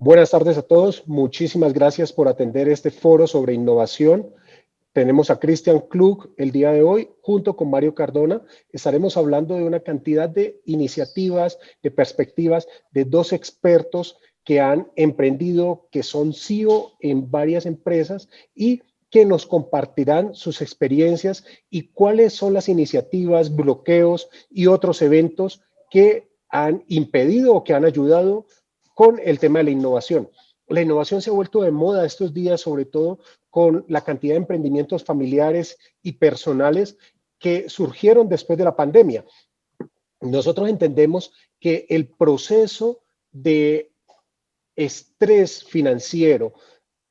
Buenas tardes a todos. Muchísimas gracias por atender este foro sobre innovación. Tenemos a Christian Klug el día de hoy, junto con Mario Cardona. Estaremos hablando de una cantidad de iniciativas, de perspectivas de dos expertos que han emprendido, que son CEO en varias empresas y que nos compartirán sus experiencias y cuáles son las iniciativas, bloqueos y otros eventos que han impedido o que han ayudado con el tema de la innovación. La innovación se ha vuelto de moda estos días, sobre todo con la cantidad de emprendimientos familiares y personales que surgieron después de la pandemia. Nosotros entendemos que el proceso de estrés financiero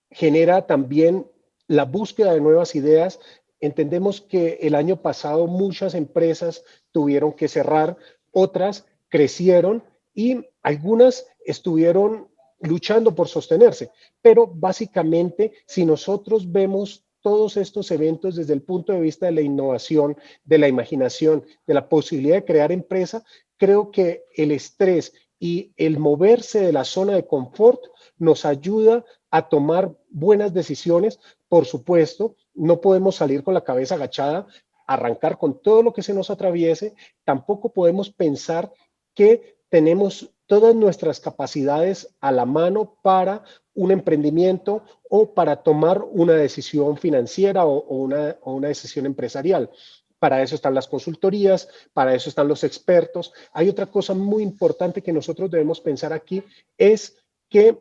genera también la búsqueda de nuevas ideas. Entendemos que el año pasado muchas empresas tuvieron que cerrar, otras crecieron y algunas estuvieron luchando por sostenerse. Pero básicamente, si nosotros vemos todos estos eventos desde el punto de vista de la innovación, de la imaginación, de la posibilidad de crear empresa, creo que el estrés y el moverse de la zona de confort nos ayuda a tomar buenas decisiones. Por supuesto, no podemos salir con la cabeza agachada, arrancar con todo lo que se nos atraviese. Tampoco podemos pensar que tenemos todas nuestras capacidades a la mano para un emprendimiento o para tomar una decisión financiera o una decisión empresarial. Para eso están las consultorías, para eso están los expertos. Hay otra cosa muy importante que nosotros debemos pensar aquí, es que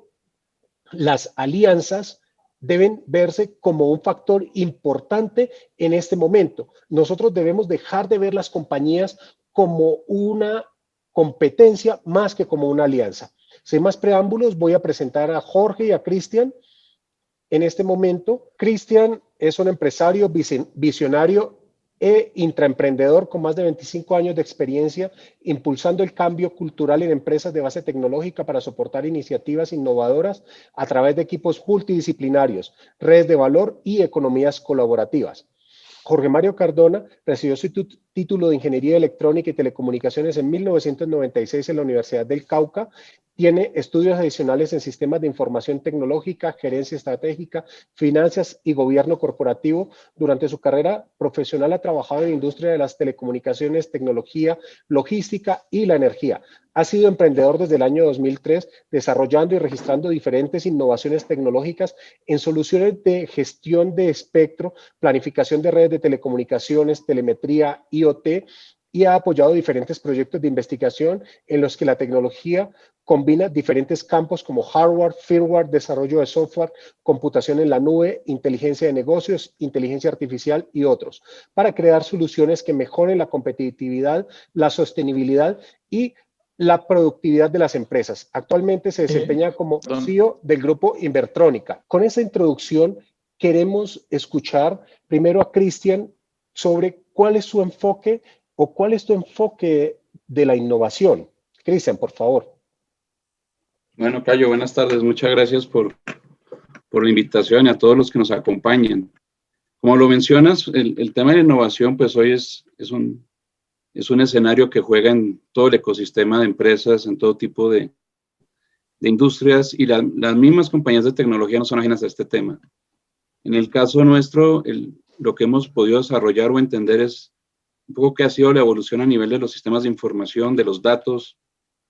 las alianzas deben verse como un factor importante en este momento. Nosotros debemos dejar de ver las compañías como una competencia más que como una alianza. Sin más preámbulos, voy a presentar a Jorge y a Cristian. En este momento, Cristian es un empresario visionario e intraemprendedor con más de 25 años de experiencia impulsando el cambio cultural en empresas de base tecnológica para soportar iniciativas innovadoras a través de equipos multidisciplinarios, redes de valor y economías colaborativas. Jorge Mario Cardona recibió su título de Ingeniería Electrónica y Telecomunicaciones en 1996 en la Universidad del Cauca. Tiene estudios adicionales en sistemas de información tecnológica, gerencia estratégica, finanzas y gobierno corporativo. Durante su carrera profesional ha trabajado en la industria de las telecomunicaciones, tecnología, logística y la energía. Ha sido emprendedor desde el año 2003, desarrollando y registrando diferentes innovaciones tecnológicas en soluciones de gestión de espectro, planificación de redes de telecomunicaciones, telemetría, IoT, y ha apoyado diferentes proyectos de investigación en los que la tecnología combina diferentes campos como hardware, firmware, desarrollo de software, computación en la nube, inteligencia de negocios, inteligencia artificial y otros, para crear soluciones que mejoren la competitividad, la sostenibilidad y la productividad de las empresas. Actualmente se desempeña como CEO del grupo Invertrónica. Con esta introducción queremos escuchar primero a Cristian sobre cuál es su enfoque o cuál es tu enfoque de la innovación. Cristian, por favor. Bueno, Cayo, buenas tardes. Muchas gracias por la invitación y a todos los que nos acompañan. Como lo mencionas, el tema de la innovación, pues hoy es un escenario que juega en todo el ecosistema de empresas, en todo tipo de industrias, y las mismas compañías de tecnología no son ajenas a este tema. En el caso nuestro, lo que hemos podido desarrollar o entender es un poco qué ha sido la evolución a nivel de los sistemas de información, de los datos,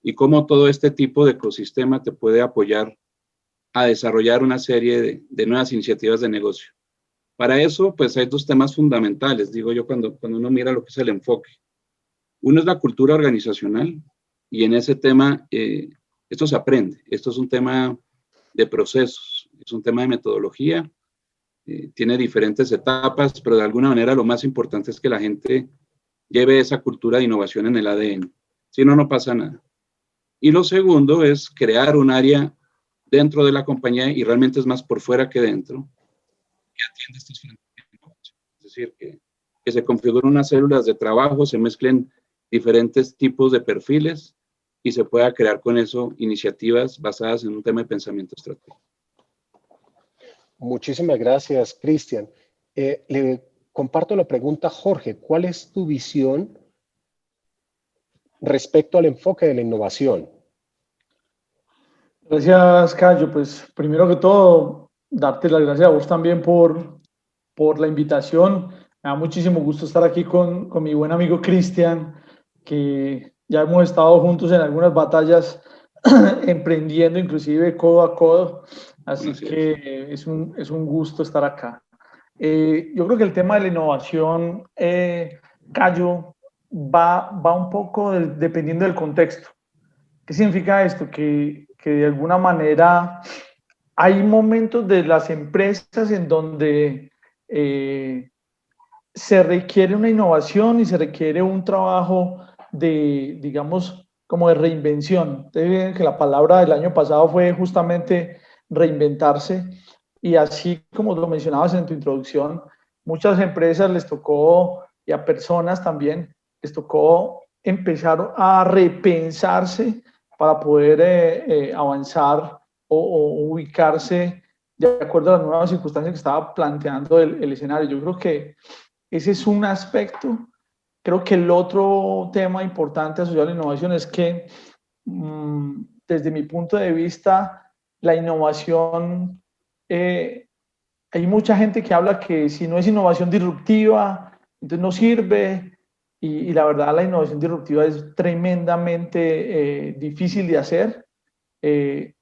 y cómo todo este tipo de ecosistema te puede apoyar a desarrollar una serie de nuevas iniciativas de negocio. Para eso, pues hay dos temas fundamentales, digo yo, cuando uno mira lo que es el enfoque. Uno es la cultura organizacional, y en ese tema, esto se aprende. Esto es un tema de procesos, es un tema de metodología, tiene diferentes etapas, pero de alguna manera lo más importante es que la gente lleve esa cultura de innovación en el ADN. Si no, no pasa nada. Y lo segundo es crear un área dentro de la compañía, y realmente es más por fuera que dentro, que atiende estos frentes de negocio. Es decir, que se configuren unas células de trabajo, se mezclen diferentes tipos de perfiles y se pueda crear con eso iniciativas basadas en un tema de pensamiento estratégico. Muchísimas gracias, Cristian. Le comparto la pregunta a Jorge. ¿Cuál es tu visión respecto al enfoque de la innovación? Gracias, Cayo. Pues primero que todo, darte las gracias a vos también por la invitación. Me da muchísimo gusto estar aquí con mi buen amigo Cristian, que ya hemos estado juntos en algunas batallas, emprendiendo inclusive codo a codo. Así que es un gusto estar acá. Yo creo que el tema de la innovación, Cayo, va un poco dependiendo del contexto. ¿Qué significa esto? Que de alguna manera hay momentos de las empresas en donde se requiere una innovación y se requiere un trabajo de, digamos, como de reinvención. Ustedes ven que la palabra del año pasado fue justamente reinventarse, y así como lo mencionabas en tu introducción, muchas empresas les tocó, y a personas también les tocó empezar a repensarse para poder avanzar o ubicarse de acuerdo a las nuevas circunstancias que estaba planteando el escenario. Yo creo que ese es un aspecto. Creo que el otro tema importante asociado a la innovación es que, desde mi punto de vista, la innovación, hay mucha gente que habla que si no es innovación disruptiva, entonces no sirve. Y la verdad, la innovación disruptiva es tremendamente difícil de hacer.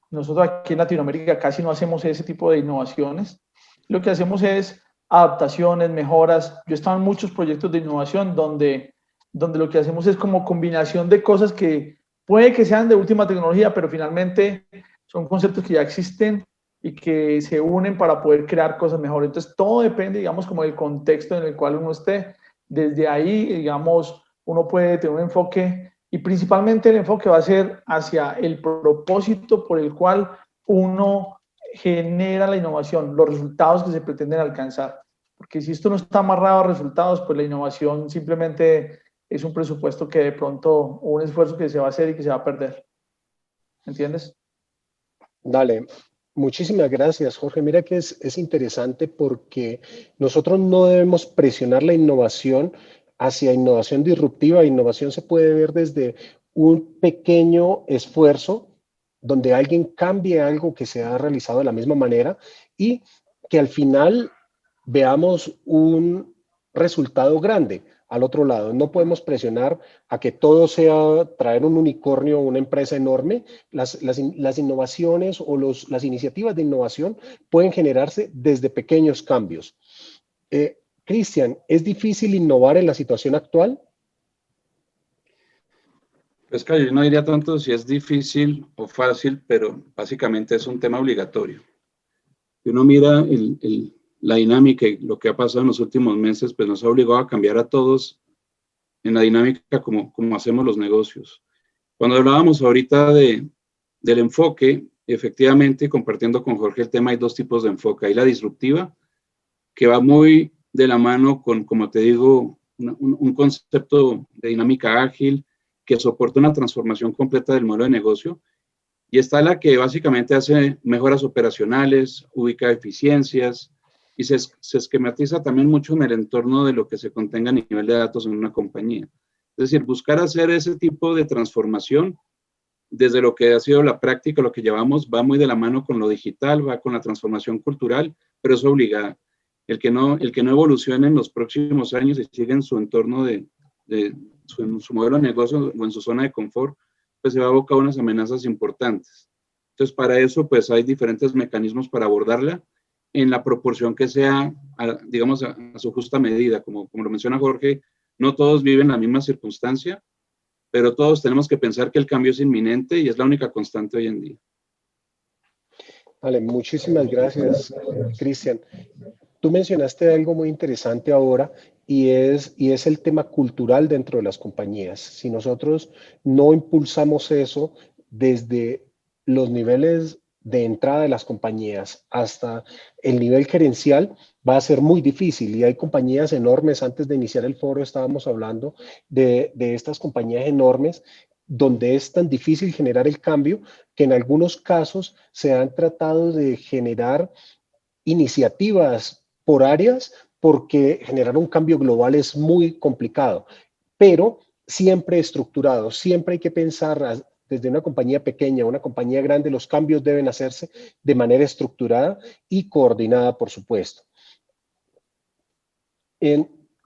Nosotros aquí en Latinoamérica casi no hacemos ese tipo de innovaciones. Lo que hacemos es adaptaciones, mejoras. Yo he estado en muchos proyectos de innovación donde lo que hacemos es como combinación de cosas que puede que sean de última tecnología, pero finalmente son conceptos que ya existen y que se unen para poder crear cosas mejores. Entonces, todo depende, digamos, como del contexto en el cual uno esté. Desde ahí, digamos, uno puede tener un enfoque, y principalmente el enfoque va a ser hacia el propósito por el cual uno genera la innovación, los resultados que se pretenden alcanzar. Porque si esto no está amarrado a resultados, pues la innovación simplemente es un presupuesto que de pronto, o un esfuerzo que se va a hacer y que se va a perder. ¿Entiendes? Dale, muchísimas gracias, Jorge. Mira que es interesante porque nosotros no debemos presionar la innovación hacia innovación disruptiva. Innovación se puede ver desde un pequeño esfuerzo donde alguien cambie algo que se ha realizado de la misma manera y que al final veamos un resultado grande al otro lado. No podemos presionar a que todo sea traer un unicornio o una empresa enorme. Las innovaciones o las iniciativas de innovación pueden generarse desde pequeños cambios. Cristian, ¿es difícil innovar en la situación actual? Pues que yo no diría tanto si es difícil o fácil, pero básicamente es un tema obligatorio. Si uno mira la dinámica y lo que ha pasado en los últimos meses, pues nos ha obligado a cambiar a todos en la dinámica como hacemos los negocios. Cuando hablábamos ahorita del enfoque, efectivamente, compartiendo con Jorge el tema, hay dos tipos de enfoque. Hay la disruptiva, que va muy de la mano con, como te digo, un concepto de dinámica ágil que soporta una transformación completa del modelo de negocio. Y está la que básicamente hace mejoras operacionales, ubica eficiencias y se esquematiza también mucho en el entorno de lo que se contenga a nivel de datos en una compañía. Es decir, buscar hacer ese tipo de transformación desde lo que ha sido la práctica, lo que llevamos, va muy de la mano con lo digital, va con la transformación cultural, pero es obligada. El que no evolucione en los próximos años y siga en su entorno en su modelo de negocio o en su zona de confort, pues se va a abocar a unas amenazas importantes. Entonces, para eso, pues hay diferentes mecanismos para abordarla en la proporción que sea, digamos, a su justa medida. Como lo menciona Jorge, no todos viven la misma circunstancia, pero todos tenemos que pensar que el cambio es inminente y es la única constante hoy en día. Vale, muchísimas gracias, Cristian. Tú mencionaste algo muy interesante ahora y es el tema cultural dentro de las compañías. Si nosotros no impulsamos eso desde los niveles de entrada de las compañías hasta el nivel gerencial, va a ser muy difícil. Y hay compañías enormes, antes de iniciar el foro estábamos hablando de estas compañías enormes donde es tan difícil generar el cambio que en algunos casos se han tratado de generar iniciativas por áreas porque generar un cambio global es muy complicado, pero siempre estructurado, siempre hay que pensar desde una compañía pequeña a una compañía grande, los cambios deben hacerse de manera estructurada y coordinada, por supuesto.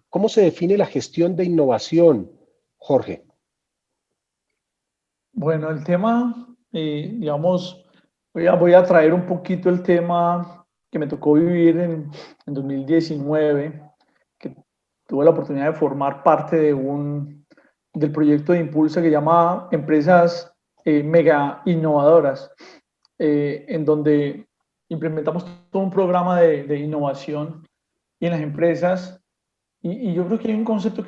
¿Cómo se define la gestión de innovación, Jorge? Bueno, el tema, digamos, voy a traer un poquito el tema que me tocó vivir en 2019, que tuve la oportunidad de formar parte del proyecto de Impulsa que llama Empresas Mega Innovadoras, en donde implementamos todo un programa de innovación y en las empresas. Y yo creo que hay un concepto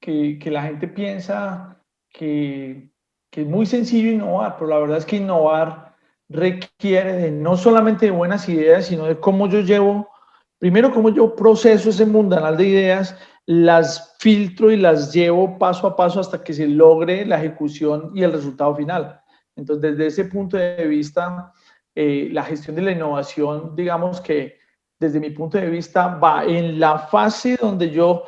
que la gente piensa que es muy sencillo innovar, pero la verdad es que innovar requiere de no solamente de buenas ideas, sino de cómo yo llevo, primero cómo yo proceso ese mundanal de ideas, las filtro y las llevo paso a paso hasta que se logre la ejecución y el resultado final. Entonces, desde ese punto de vista, la gestión de la innovación, digamos que desde mi punto de vista, va en la fase donde yo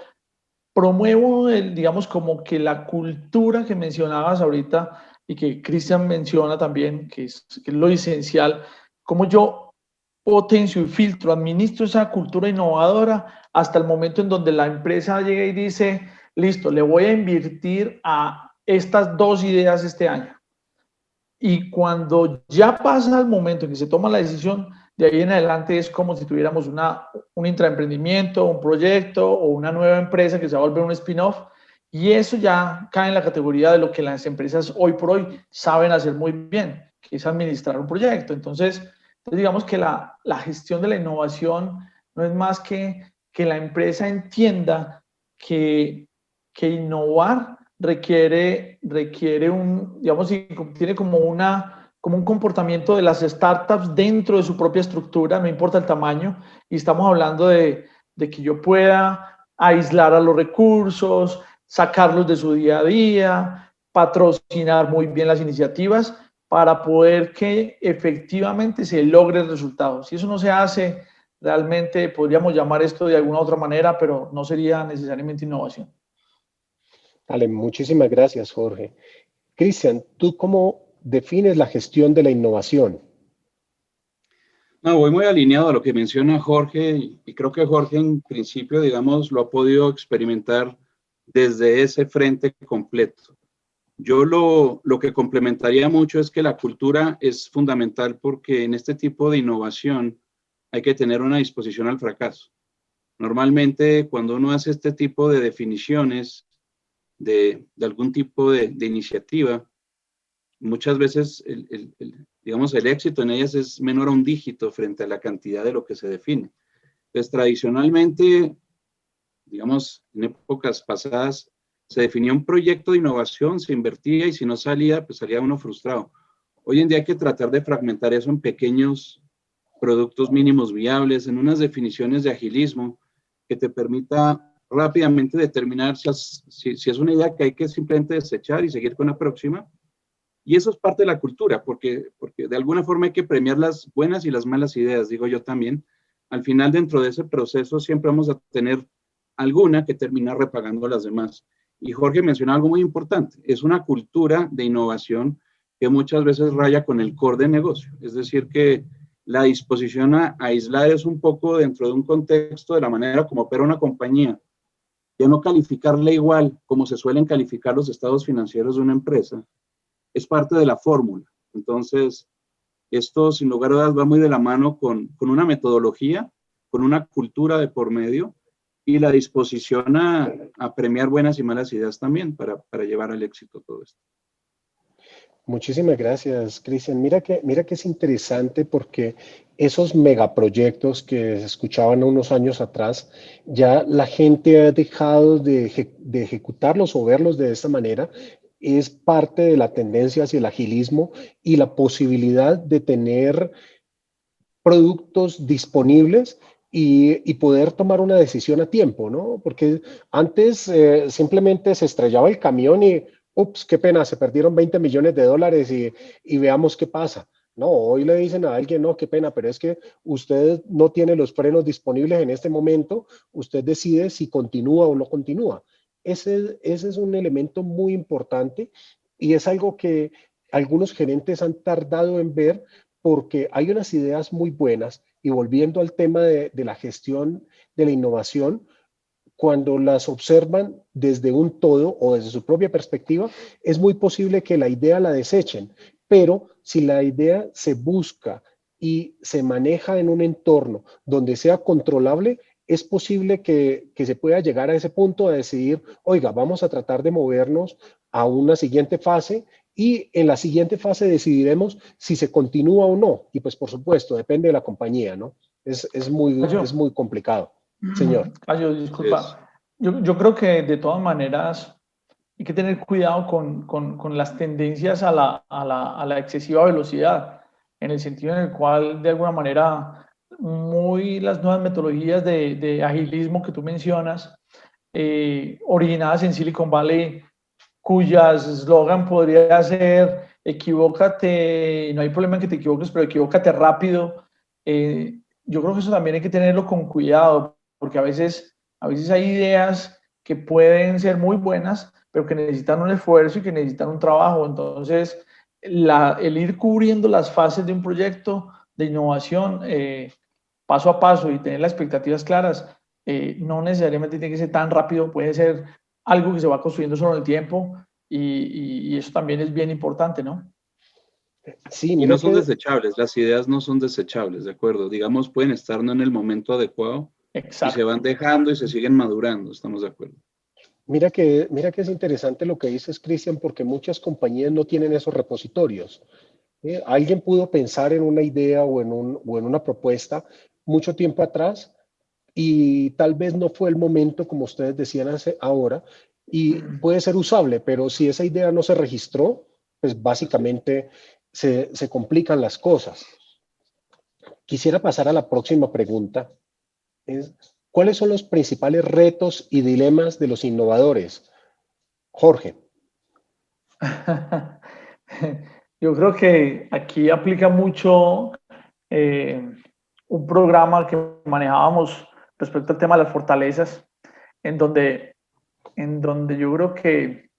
promuevo, digamos, como que la cultura que mencionabas ahorita y que Cristian menciona también, que es lo esencial, cómo yo potencio y filtro, administro esa cultura innovadora hasta el momento en donde la empresa llega y dice, listo, le voy a invertir a estas 2 ideas este año. Y cuando ya pasa el momento en que se toma la decisión, de ahí en adelante es como si tuviéramos un intraemprendimiento, un proyecto o una nueva empresa que se va a volver un spin-off. Y eso ya cae en la categoría de lo que las empresas hoy por hoy saben hacer muy bien, que es administrar un proyecto. Entonces digamos que la gestión de la innovación no es más que la empresa entienda que innovar requiere digamos, tiene como un comportamiento de las startups dentro de su propia estructura, no importa el tamaño, y estamos hablando de que yo pueda aislar a los recursos, sacarlos de su día a día, patrocinar muy bien las iniciativas para poder que efectivamente se logre el resultado. Si eso no se hace, realmente podríamos llamar esto de alguna otra manera, pero no sería necesariamente innovación. Vale, muchísimas gracias, Jorge. Cristian, ¿tú cómo defines la gestión de la innovación? No, voy muy alineado a lo que menciona Jorge y creo que Jorge en principio, digamos, lo ha podido experimentar desde ese frente completo. Yo lo que complementaría mucho es que la cultura es fundamental porque en este tipo de innovación hay que tener una disposición al fracaso. Normalmente cuando uno hace este tipo de definiciones de algún tipo de iniciativa, muchas veces digamos, el éxito en ellas es menor a un dígito frente a la cantidad de lo que se define. Entonces, tradicionalmente, digamos, en épocas pasadas, se definía un proyecto de innovación, se invertía y si no salía, pues salía uno frustrado. Hoy en día hay que tratar de fragmentar eso en pequeños productos mínimos viables, en unas definiciones de agilismo que te permita rápidamente determinar si es una idea que hay que simplemente desechar y seguir con la próxima. Y eso es parte de la cultura, porque de alguna forma hay que premiar las buenas y las malas ideas, digo yo también. Al final, dentro de ese proceso, siempre vamos a tener alguna que termina repagando a las demás. Y Jorge menciona algo muy importante, es una cultura de innovación que muchas veces raya con el core de negocio. Es decir, que la disposición a aislar es un poco dentro de un contexto de la manera como opera una compañía, ya no calificarla igual como se suelen calificar los estados financieros de una empresa, es parte de la fórmula. Entonces, esto sin lugar a dudas va muy de la mano con una metodología, con una cultura de por medio y la disposición a premiar buenas y malas ideas también para llevar al éxito todo esto. Muchísimas gracias, Cristian. Mira que es interesante porque esos megaproyectos que se escuchaban unos años atrás, ya la gente ha dejado de ejecutarlos o verlos de esta manera. Es parte de la tendencia hacia el agilismo y la posibilidad de tener productos disponibles y poder tomar una decisión a tiempo, ¿no? Porque antes simplemente se estrellaba el camión y, ups, qué pena, se perdieron 20 millones de dólares y veamos qué pasa. No, hoy le dicen a alguien, no, qué pena, pero es que usted no tiene los frenos disponibles en este momento, usted decide si continúa o no continúa. Ese es un elemento muy importante Y es algo que algunos gerentes han tardado en ver porque hay unas ideas muy buenas y volviendo al tema de la gestión de la innovación, cuando las observan desde un todo o desde su propia perspectiva, es muy posible que la idea la desechen, pero si la idea se busca y se maneja en un entorno donde sea controlable, es posible que se pueda llegar a ese punto de decidir, oiga, vamos a tratar de movernos a una siguiente fase y en la siguiente fase decidiremos si se continúa o no. Y pues por supuesto, depende de la compañía, ¿no? Es Cayo, muy complicado. Señor. Cayo, Así es. disculpa. Yo creo que de todas maneras hay que tener cuidado con las tendencias a la excesiva velocidad, en el sentido en el cual, de alguna manera, muy las nuevas metodologías de agilismo que tú mencionas, originadas en Silicon Valley, cuyas eslogan podría ser equivócate, no hay problema en que te equivoques, pero equivócate rápido. Yo creo que eso también hay que tenerlo con cuidado, porque a veces hay ideas que pueden ser muy buenas, pero que necesitan un esfuerzo y que necesitan un trabajo. Entonces, el ir cubriendo las fases de un proyecto de innovación paso a paso y tener las expectativas claras, no necesariamente tiene que ser tan rápido, puede ser algo que se va construyendo solo en el tiempo y eso también es bien importante, ¿no? Sí, Y mira no son que, desechables, las ideas no son desechables, ¿de acuerdo? Digamos, pueden estar no en el momento adecuado y se van Exacto. dejando y se siguen madurando, estamos de acuerdo. mira que es interesante lo que dices, Cristian, porque muchas compañías no tienen esos repositorios. Alguien pudo pensar en una idea o en una propuesta mucho tiempo atrás y tal vez no fue el momento, como ustedes decían ahora, y puede ser usable, pero si esa idea no se registró, pues Así es. básicamente se complican las cosas. Quisiera pasar a la próxima pregunta. Es, ¿cuáles son los principales retos y dilemas de los innovadores? Jorge. Yo creo que aquí aplica mucho eh, un programa que manejábamos respecto al tema de las fortalezas, en donde, en donde yo creo que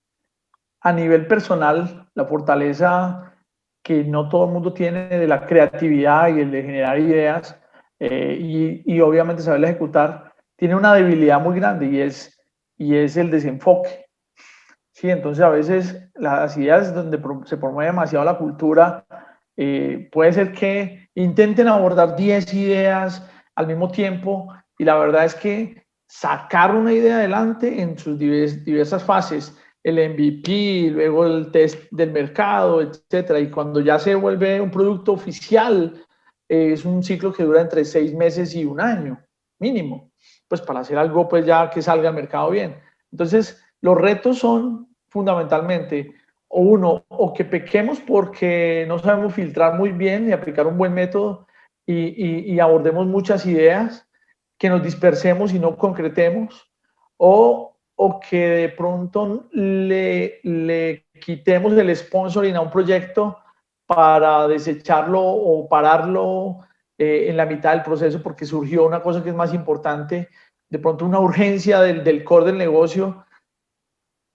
a nivel personal, la fortaleza que no todo el mundo tiene de la creatividad y el de generar ideas y obviamente saber ejecutar, tiene una debilidad muy grande y es el desenfoque. Sí, entonces a veces las ideas donde se promueve demasiado la cultura, puede ser que intenten abordar 10 ideas al mismo tiempo y la verdad es que sacar una idea adelante en sus diversas fases, el MVP, luego el test del mercado, etcétera, y cuando ya se vuelve un producto oficial, es un ciclo que dura entre 6 meses y un año, mínimo, pues para hacer algo pues ya que salga al mercado bien. Entonces, los retos son fundamentalmente o uno, o que pequemos porque no sabemos filtrar muy bien y aplicar un buen método y abordemos muchas ideas, que nos dispersemos y no concretemos, o que de pronto le quitemos el sponsoring a un proyecto para desecharlo o pararlo en la mitad del proceso porque surgió una cosa que es más importante, de pronto una urgencia del core del negocio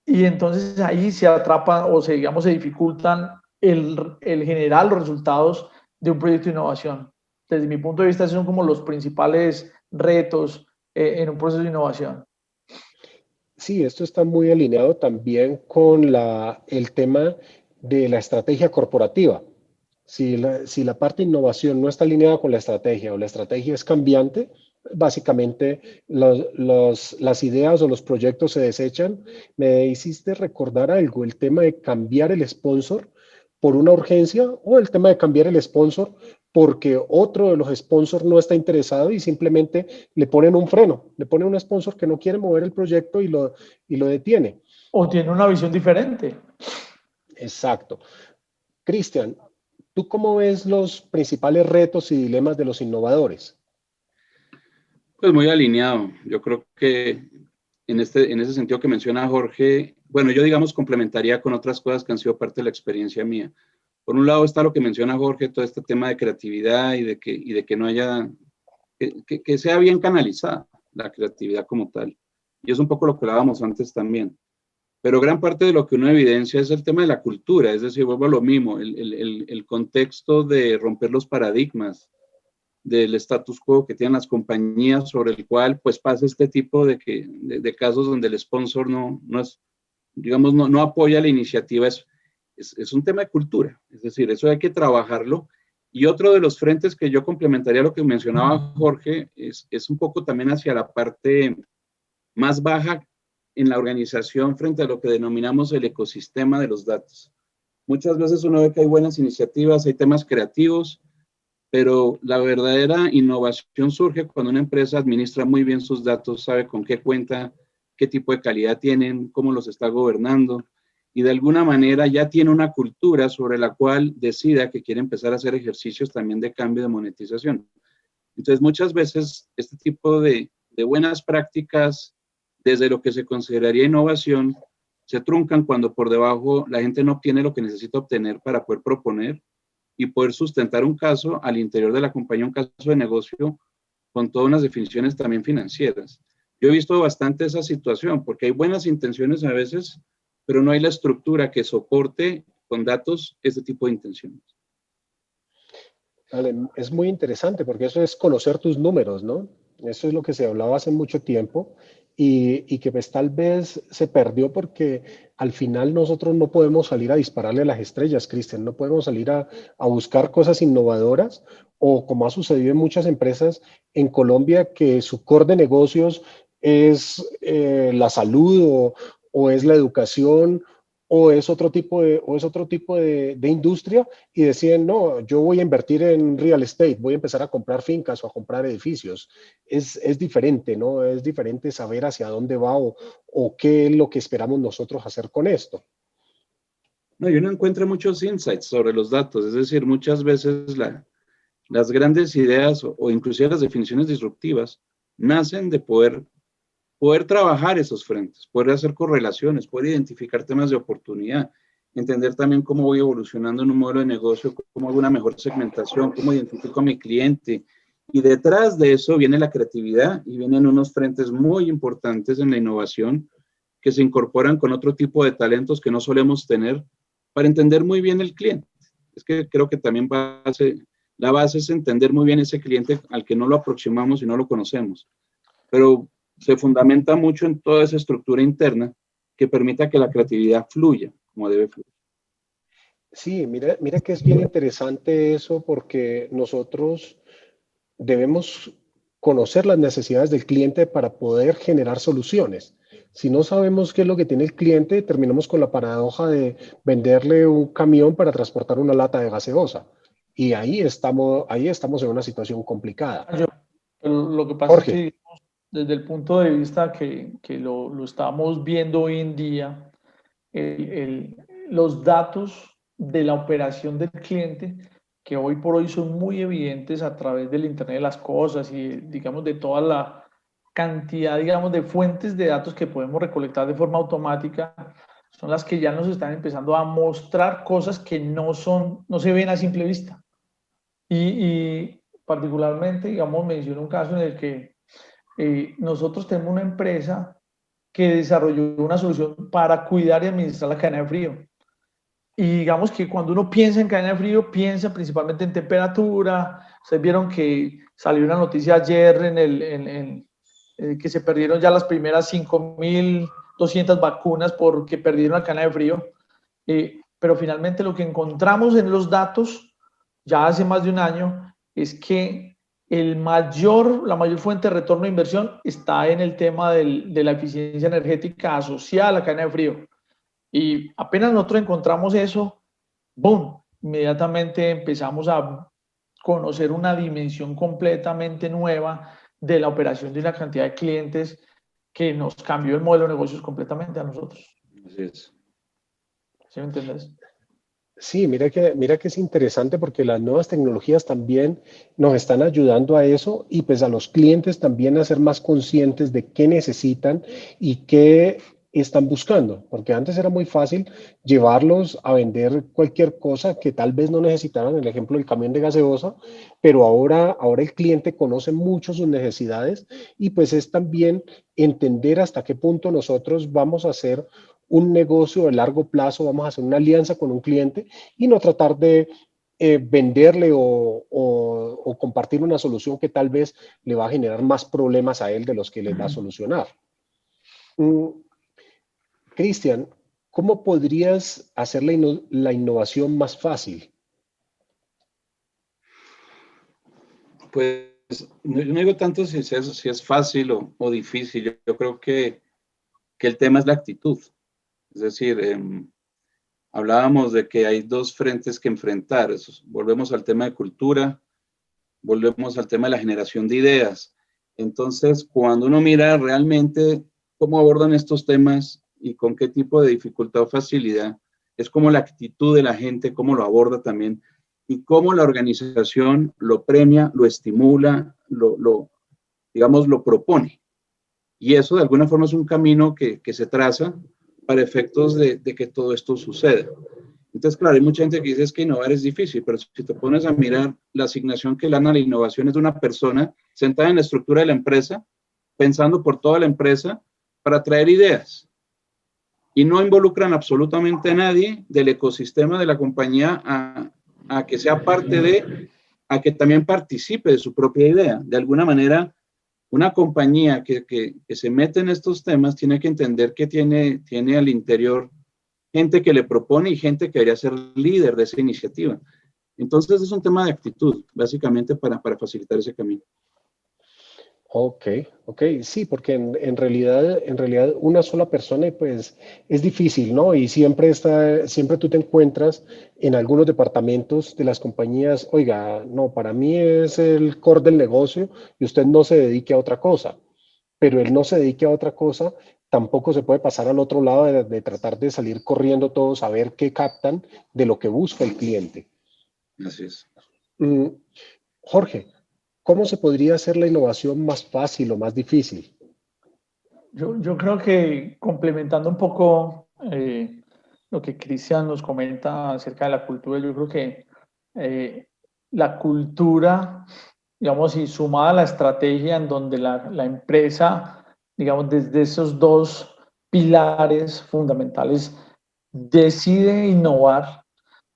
y entonces ahí se atrapan o se, digamos, se dificultan el generar los resultados de un proyecto de innovación. Desde mi punto de vista, esos son como los principales retos en un proceso de innovación. Sí, esto está muy alineado también con el tema de la estrategia corporativa. Si la parte de innovación no está alineada con la estrategia o la estrategia es cambiante, básicamente las ideas o los proyectos se desechan. Me hiciste recordar algo, el tema de cambiar el sponsor por una urgencia o el tema de cambiar el sponsor porque otro de los sponsors no está interesado y simplemente le ponen un freno, le ponen un sponsor que no quiere mover el proyecto y lo detiene. O tiene una visión diferente. Exacto. Cristian, ¿tú cómo ves los principales retos y dilemas de los innovadores? Pues muy alineado. Yo creo que en ese sentido que menciona Jorge, bueno, yo digamos complementaría con otras cosas que han sido parte de la experiencia mía. Por un lado está lo que menciona Jorge, todo este tema de creatividad y de que no haya, que sea bien canalizada la creatividad como tal. Y es un poco lo que hablábamos antes también. pero gran parte de lo que uno evidencia es el tema de la cultura, es decir, vuelvo a lo mismo, el contexto de romper los paradigmas del status quo que tienen las compañías, sobre el cual pues pasa este tipo de casos donde el sponsor no es, digamos, no apoya la iniciativa. Es un tema de cultura, es decir, eso hay que trabajarlo. Y otro de los frentes que yo complementaría a lo que mencionaba Jorge es un poco también hacia la parte más baja en la organización frente a lo que denominamos el ecosistema de los datos. Muchas veces uno ve que hay buenas iniciativas, hay temas creativos, pero la verdadera innovación surge cuando una empresa administra muy bien sus datos, sabe con qué cuenta, qué tipo de calidad tienen, cómo los está gobernando, y de alguna manera ya tiene una cultura sobre la cual decida que quiere empezar a hacer ejercicios también de cambio de monetización. Entonces, muchas veces este tipo de buenas prácticas, desde lo que se consideraría innovación, se truncan cuando por debajo la gente no obtiene lo que necesita obtener para poder proponer y poder sustentar un caso al interior de la compañía, un caso de negocio con todas unas definiciones también financieras. Yo he visto bastante esa situación porque hay buenas intenciones a veces, pero no hay la estructura que soporte con datos este tipo de intenciones. Vale, es muy interesante porque eso es conocer tus números, ¿no? Eso es lo que se hablaba hace mucho tiempo y que pues tal vez se perdió porque al final nosotros no podemos salir a dispararle a las estrellas, Cristian, no podemos salir a buscar cosas innovadoras o como ha sucedido en muchas empresas en Colombia que su core de negocios es la salud o es la educación o es otro tipo de industria y deciden, no, yo voy a invertir en real estate, voy a empezar a comprar fincas o a comprar edificios. Es diferente, ¿no? Es diferente saber hacia dónde va o qué es lo que esperamos nosotros hacer con esto. No, yo no encuentro muchos insights sobre los datos, es decir, muchas veces las grandes ideas o inclusive las definiciones disruptivas nacen de poder trabajar esos frentes, poder hacer correlaciones, poder identificar temas de oportunidad, entender también cómo voy evolucionando en un modelo de negocio, cómo hago una mejor segmentación, cómo identifico a mi cliente. Y detrás de eso viene la creatividad y vienen unos frentes muy importantes en la innovación que se incorporan con otro tipo de talentos que no solemos tener para entender muy bien el cliente. Es que creo que también la base es entender muy bien ese cliente al que no lo aproximamos y no lo conocemos. Pero se fundamenta mucho en toda esa estructura interna que permita que la creatividad fluya como debe fluir. Sí, mira que es bien interesante eso porque nosotros debemos conocer las necesidades del cliente para poder generar soluciones. Si no sabemos qué es lo que tiene el cliente, terminamos con la paradoja de venderle un camión para transportar una lata de gaseosa. Y ahí estamos en una situación complicada. Pero lo que pasa es Jorge. que desde el punto de vista que lo estamos viendo hoy en día, los datos de la operación del cliente, que hoy por hoy son muy evidentes a través del Internet de las cosas y, digamos, de toda la cantidad, digamos, de fuentes de datos que podemos recolectar de forma automática, son las que ya nos están empezando a mostrar cosas que no se ven a simple vista. Y particularmente, digamos, menciono un caso en el que nosotros tenemos una empresa que desarrolló una solución para cuidar y administrar la cadena de frío. Y digamos que cuando uno piensa en cadena de frío, piensa principalmente en temperatura. Ustedes vieron que salió una noticia ayer que se perdieron ya las primeras 5.200 vacunas porque perdieron la cadena de frío. Pero finalmente lo que encontramos en los datos ya hace más de un año es que la mayor fuente de retorno de inversión está en el tema de la eficiencia energética asociada a la cadena de frío. Y apenas nosotros encontramos eso, ¡boom! Inmediatamente empezamos a conocer una dimensión completamente nueva de la operación de una cantidad de clientes que nos cambió el modelo de negocios completamente a nosotros. Así es. ¿Sí me entiendes? Sí, mira que es interesante porque las nuevas tecnologías también nos están ayudando a eso y pues a los clientes también a ser más conscientes de qué necesitan y qué están buscando, porque antes era muy fácil llevarlos a vender cualquier cosa que tal vez no necesitaran, el ejemplo del camión de gaseosa, pero ahora el cliente conoce mucho sus necesidades y pues es también entender hasta qué punto nosotros vamos a ser un negocio de largo plazo, vamos a hacer una alianza con un cliente y no tratar de venderle o compartir una solución que tal vez le va a generar más problemas a él de los que les va a solucionar. Cristian, ¿cómo podrías hacer la innovación más fácil? Pues no digo tanto si es fácil o difícil. Yo creo que el tema es la actitud. Es decir, hablábamos de que hay dos frentes que enfrentar. Volvemos al tema de cultura, volvemos al tema de la generación de ideas. Entonces, cuando uno mira realmente cómo abordan estos temas y con qué tipo de dificultad o facilidad, es como la actitud de la gente, cómo lo aborda también y cómo la organización lo premia, lo estimula, digamos, lo propone. Y eso de alguna forma es un camino que se traza para efectos de que todo esto suceda. Entonces, claro, hay mucha gente que dice es que innovar es difícil, pero si te pones a mirar la asignación que le dan a la innovación es de una persona sentada en la estructura de la empresa, pensando por toda la empresa para traer ideas. Y no involucran absolutamente a nadie del ecosistema de la compañía a que sea parte a que también participe de su propia idea. De alguna manera, una compañía que se mete en estos temas tiene que entender que tiene al interior gente que le propone y gente que debería ser líder de esa iniciativa. Entonces es un tema de actitud, básicamente para facilitar ese camino. Ok, sí, porque en realidad una sola persona pues es difícil, ¿no? Y siempre tú te encuentras en algunos departamentos de las compañías, oiga, no, para mí es el core del negocio y usted no se dedique a otra cosa, pero él no se dedique a otra cosa, tampoco se puede pasar al otro lado de tratar de salir corriendo todos a ver qué captan de lo que busca el cliente. Así es. Mm, Jorge, ¿cómo se podría hacer la innovación más fácil o más difícil? Yo creo que complementando un poco lo que Cristian nos comenta acerca de la cultura, yo creo que la cultura, digamos, y sumada a la estrategia en donde la empresa, digamos, desde esos dos pilares fundamentales decide innovar,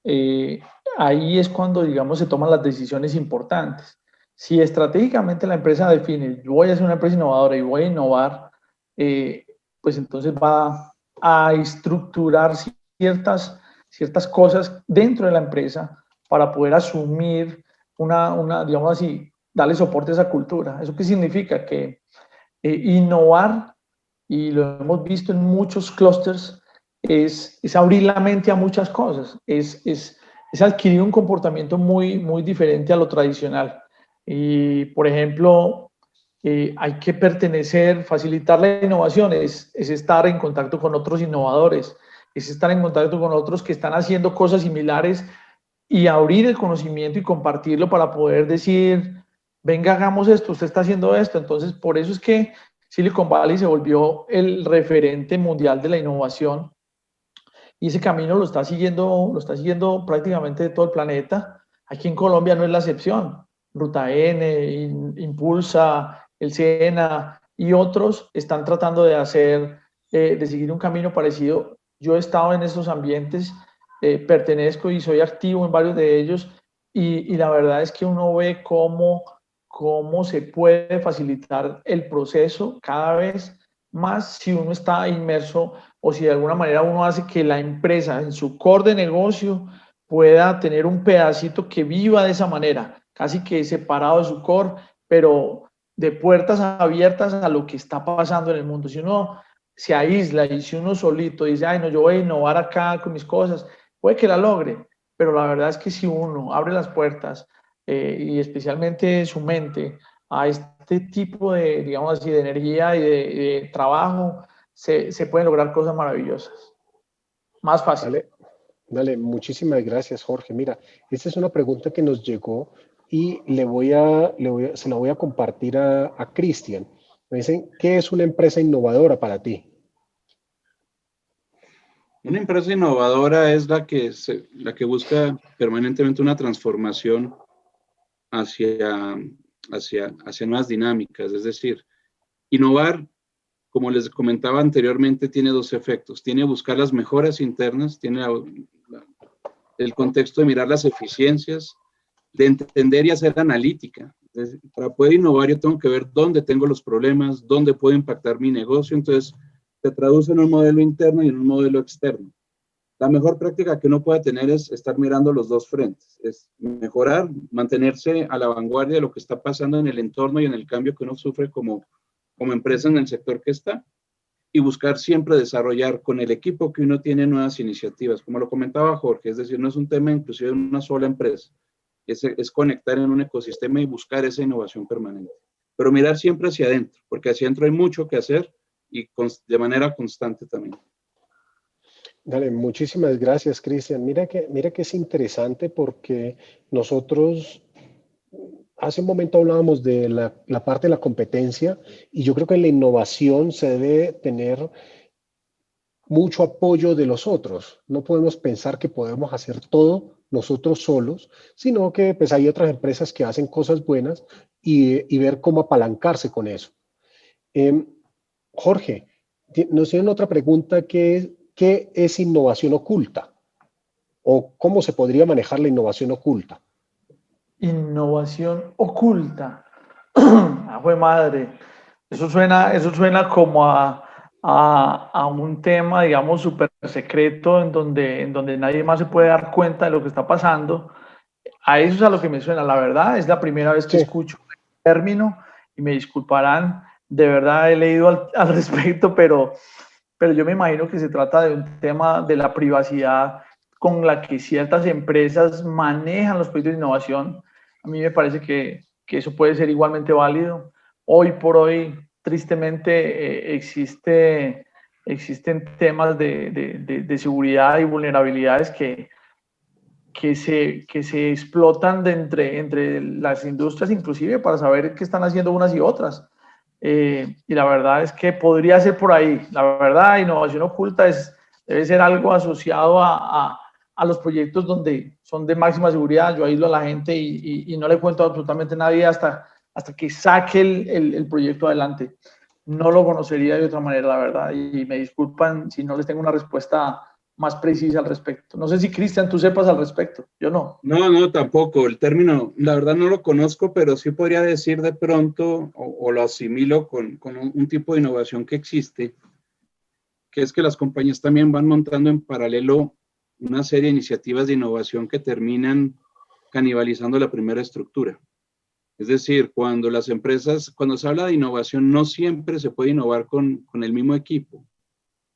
eh, ahí es cuando, digamos, se toman las decisiones importantes. Si estratégicamente la empresa define, yo voy a ser una empresa innovadora y voy a innovar, eh, pues entonces va a estructurar ciertas cosas dentro de la empresa para poder asumir digamos así, darle soporte a esa cultura. ¿Eso qué significa? Que innovar, y lo hemos visto en muchos clústeres, es abrir la mente a muchas cosas, es adquirir un comportamiento muy diferente a lo tradicional. Y, por ejemplo, hay que pertenecer, facilitar la innovación, es estar en contacto con otros innovadores, es estar en contacto con otros que están haciendo cosas similares y abrir el conocimiento y compartirlo para poder decir, venga, hagamos esto, usted está haciendo esto. Entonces, por eso es que Silicon Valley se volvió el referente mundial de la innovación y ese camino lo está siguiendo prácticamente todo el planeta. Aquí en Colombia no es la excepción. Ruta N, Impulsa, el SENA y otros están tratando de seguir un camino parecido. Yo he estado en esos ambientes, pertenezco y soy activo en varios de ellos y la verdad es que uno ve cómo se puede facilitar el proceso cada vez más si uno está inmerso o si de alguna manera uno hace que la empresa en su core de negocio pueda tener un pedacito que viva de esa manera, casi que separado de su core, pero de puertas abiertas a lo que está pasando en el mundo. Si uno se aísla y si uno solito dice, ay, no, yo voy a innovar acá con mis cosas, puede que la logre, pero la verdad es que si uno abre las puertas y especialmente su mente a este tipo de, digamos así, de energía y de trabajo, se pueden lograr cosas maravillosas. Más fácil. Dale, dale, muchísimas gracias, Jorge. Mira, esta es una pregunta que nos llegó y se la voy a compartir a Cristian. Me dicen, ¿qué es una empresa innovadora para ti? Una empresa innovadora es la que busca permanentemente una transformación hacia nuevas dinámicas. Es decir, innovar como les comentaba anteriormente, tiene dos efectos. Tiene buscar las mejoras internas, tiene el contexto de mirar las eficiencias, de entender y hacer analítica. Entonces, para poder innovar yo tengo que ver dónde tengo los problemas, dónde puedo impactar mi negocio. Entonces, se traduce en un modelo interno y en un modelo externo. La mejor práctica que uno puede tener es estar mirando los dos frentes, es mejorar, mantenerse a la vanguardia de lo que está pasando en el entorno y en el cambio que uno sufre como empresa en el sector que está, y buscar siempre desarrollar con el equipo que uno tiene nuevas iniciativas, como lo comentaba Jorge, es decir, no es un tema inclusive de una sola empresa, es conectar en un ecosistema y buscar esa innovación permanente, pero mirar siempre hacia adentro, porque hacia adentro hay mucho que hacer y de manera constante también. Dale, muchísimas gracias, Cristian. Mira que es interesante porque nosotros hace un momento hablábamos de la parte de la competencia y yo creo que en la innovación se debe tener mucho apoyo de los otros. No podemos pensar que podemos hacer todo nosotros solos, sino que pues hay otras empresas que hacen cosas buenas y ver cómo apalancarse con eso. Jorge, nos tienen otra pregunta que es, ¿qué es innovación oculta? ¿O cómo se podría manejar la innovación oculta? Innovación oculta. Ah, jue madre. Eso suena como a un tema, digamos, súper secreto en donde nadie más se puede dar cuenta de lo que está pasando. A eso es a lo que me suena. La verdad, es la primera vez que Sí. escucho el término y me disculparán. De verdad he leído al respecto, pero yo me imagino que se trata de un tema de la privacidad con la que ciertas empresas manejan los proyectos de innovación. A mí me parece que eso puede ser igualmente válido. Hoy por hoy, tristemente, existen temas de seguridad y vulnerabilidades que se explotan entre las industrias inclusive para saber qué están haciendo unas y otras. Y la verdad es que podría ser por ahí. La verdad, innovación oculta debe ser algo asociado a los proyectos donde son de máxima seguridad. Yo aíslo a la gente y no le cuento absolutamente a nadie hasta que saque el proyecto adelante. No lo conocería de otra manera, la verdad. Y me disculpan si no les tengo una respuesta más precisa al respecto. No sé si, Cristian, tú sepas al respecto. Yo no. No, tampoco. El término, la verdad no lo conozco, pero sí podría decir de pronto, o lo asimilo con un tipo de innovación que existe, que es que las compañías también van montando en paralelo una serie de iniciativas de innovación que terminan canibalizando la primera estructura. Es decir, cuando se habla de innovación, no siempre se puede innovar con el mismo equipo.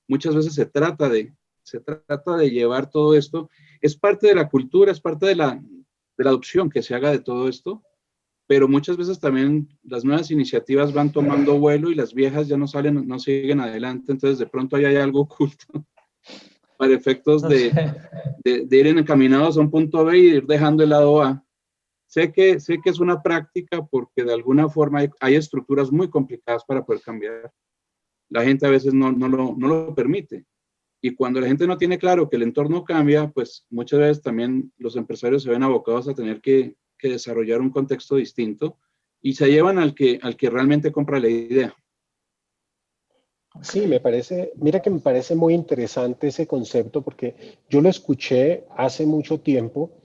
Muchas veces se trata de llevar todo esto. Es parte de la cultura, es parte de la adopción que se haga de todo esto, pero muchas veces también las nuevas iniciativas van tomando vuelo y las viejas ya no siguen adelante, entonces de pronto ahí hay algo oculto para efectos de ir encaminados a un punto B y ir dejando el lado A. Sé que es una práctica porque de alguna forma hay estructuras muy complicadas para poder cambiar. La gente a veces no lo permite. Y cuando la gente no tiene claro que el entorno cambia, pues muchas veces también los empresarios se ven abocados a tener que desarrollar un contexto distinto y se llevan al que realmente compra la idea. Sí, mira que me parece muy interesante ese concepto porque yo lo escuché hace mucho tiempo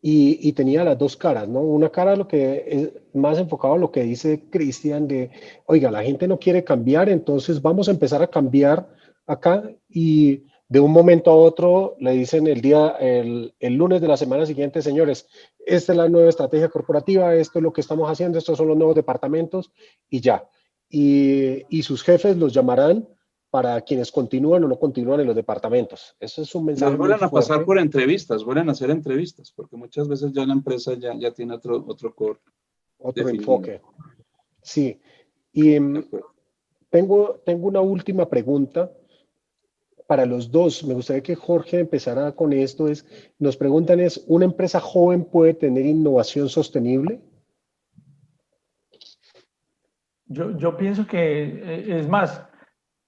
y tenía las dos caras, ¿no? Una cara lo que es más enfocado a lo que dice Cristian de, oiga, la gente no quiere cambiar, entonces vamos a empezar a cambiar acá y de un momento a otro le dicen el lunes de la semana siguiente, señores, esta es la nueva estrategia corporativa, esto es lo que estamos haciendo, estos son los nuevos departamentos y ya. Y sus jefes los llamarán para quienes continúan o no continúan en los departamentos. Eso es un mensaje Les muy vuelven a pasar fuerte. por entrevistas, vuelven a hacer entrevistas, porque muchas veces ya la empresa ya tiene otro core Otro definido. enfoque. Sí. Y De acuerdo. tengo una última pregunta para los dos. Me gustaría que Jorge empezara con esto. Nos preguntan ¿una empresa joven puede tener innovación sostenible? Yo pienso que, es más,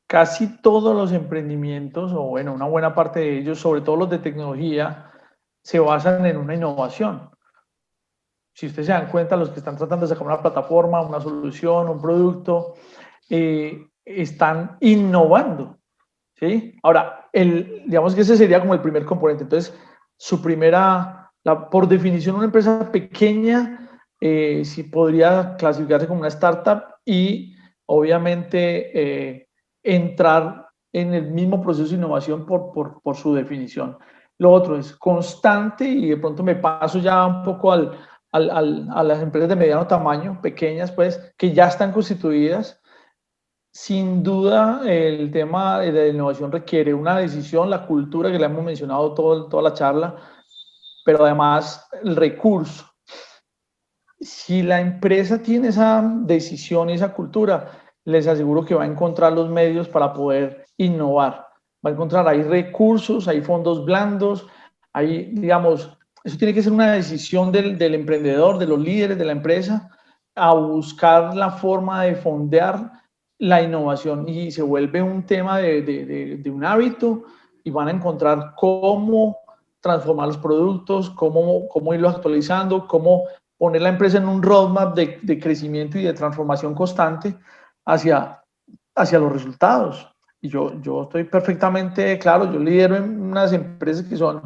casi todos los emprendimientos, o bueno, una buena parte de ellos, sobre todo los de tecnología, se basan en una innovación. Si ustedes se dan cuenta, los que están tratando de sacar una plataforma, una solución, un producto, están innovando, ¿sí? Ahora, digamos que ese sería como el primer componente. Entonces, por definición, una empresa pequeña sí podría clasificarse como una startup y obviamente entrar en el mismo proceso de innovación por su definición. Lo otro es constante, y de pronto me paso ya un poco a las empresas de mediano tamaño, pequeñas, pues, que ya están constituidas. Sin duda, el tema de la innovación requiere una decisión, la cultura que le hemos mencionado toda la charla, pero además el recurso. Si la empresa tiene esa decisión y esa cultura, les aseguro que va a encontrar los medios para poder innovar. Va a encontrar ahí recursos, hay fondos blandos, hay, digamos, eso tiene que ser una decisión del emprendedor, de los líderes de la empresa, a buscar la forma de fondear la innovación, y se vuelve un tema de un hábito, y van a encontrar cómo transformar los productos, cómo irlos actualizando, cómo poner la empresa en un roadmap de crecimiento y de transformación constante hacia los resultados. Y yo estoy perfectamente claro, yo lidero en unas empresas que son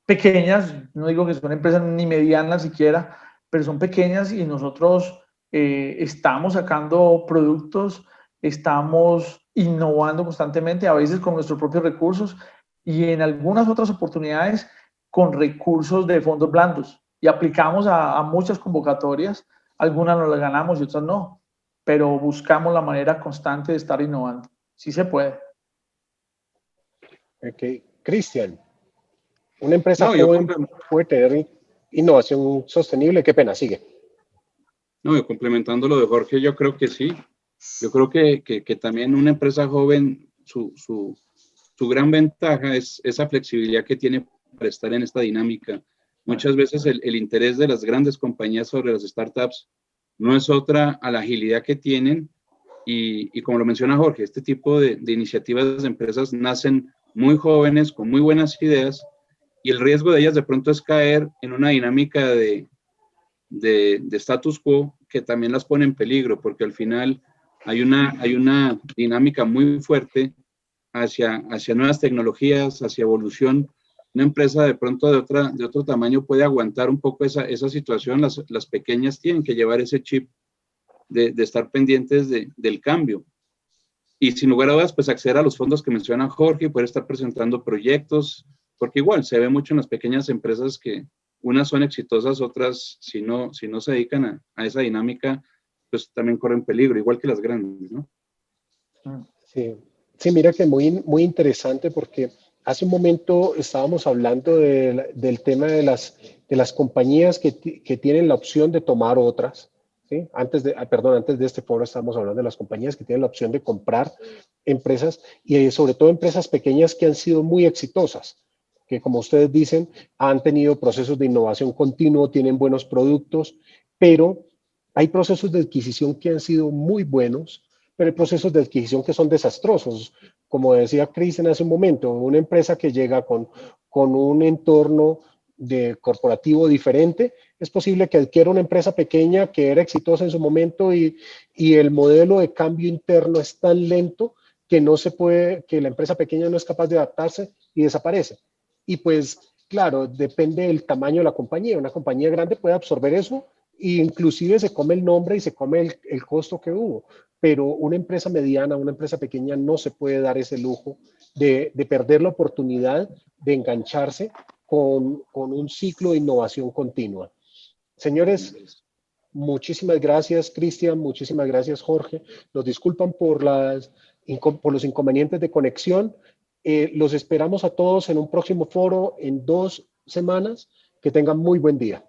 pequeñas, no digo que son empresas ni medianas siquiera, pero son pequeñas, y nosotros estamos sacando productos, estamos innovando constantemente, a veces con nuestros propios recursos, y en algunas otras oportunidades con recursos de fondos blandos, y aplicamos a muchas convocatorias, algunas nos las ganamos y otras no, pero buscamos la manera constante de estar innovando. Sí se puede. Ok, Cristian, una empresa joven puede tener innovación sostenible. Qué pena, sigue. No, y complementando lo de Jorge, yo creo que sí. Yo creo que también una empresa joven, su gran ventaja es esa flexibilidad que tiene para estar en esta dinámica. Muchas veces el interés de las grandes compañías sobre las startups no es otra a la agilidad que tienen, y como lo menciona Jorge, este tipo de iniciativas de empresas nacen muy jóvenes, con muy buenas ideas, y el riesgo de ellas de pronto es caer en una dinámica de status quo que también las pone en peligro, porque al final hay una dinámica muy fuerte hacia nuevas tecnologías, hacia evolución. Una empresa de pronto de otro tamaño puede aguantar un poco esa situación. Las pequeñas tienen que llevar ese chip de estar pendientes del cambio. Y sin lugar a dudas, pues acceder a los fondos que menciona Jorge y poder estar presentando proyectos, porque igual se ve mucho en las pequeñas empresas que unas son exitosas, otras, si no se dedican a esa dinámica, pues también corren peligro, igual que las grandes, ¿no? Sí, mira que muy interesante, porque hace un momento estábamos hablando del tema de las compañías que tienen la opción de tomar otras, ¿sí? Antes de este foro estábamos hablando de las compañías que tienen la opción de comprar empresas, y sobre todo empresas pequeñas que han sido muy exitosas, que, como ustedes dicen, han tenido procesos de innovación continuo, tienen buenos productos, pero hay procesos de adquisición que han sido muy buenos, pero hay procesos de adquisición que son desastrosos. Como decía Cristian hace un momento, una empresa que llega con un entorno corporativo diferente, es posible que adquiera una empresa pequeña que era exitosa en su momento, y el modelo de cambio interno es tan lento que que la empresa pequeña no es capaz de adaptarse y desaparece. Y pues, claro, depende del tamaño de la compañía. Una compañía grande puede absorber eso, e inclusive se come el nombre y se come el costo que hubo. Pero una empresa mediana, una empresa pequeña no se puede dar ese lujo de perder la oportunidad de engancharse con un ciclo de innovación continua. Señores, muchísimas gracias, Cristian, muchísimas gracias, Jorge. Nos disculpan por los inconvenientes de conexión. Los esperamos a todos en un próximo foro en 2 semanas. Que tengan muy buen día.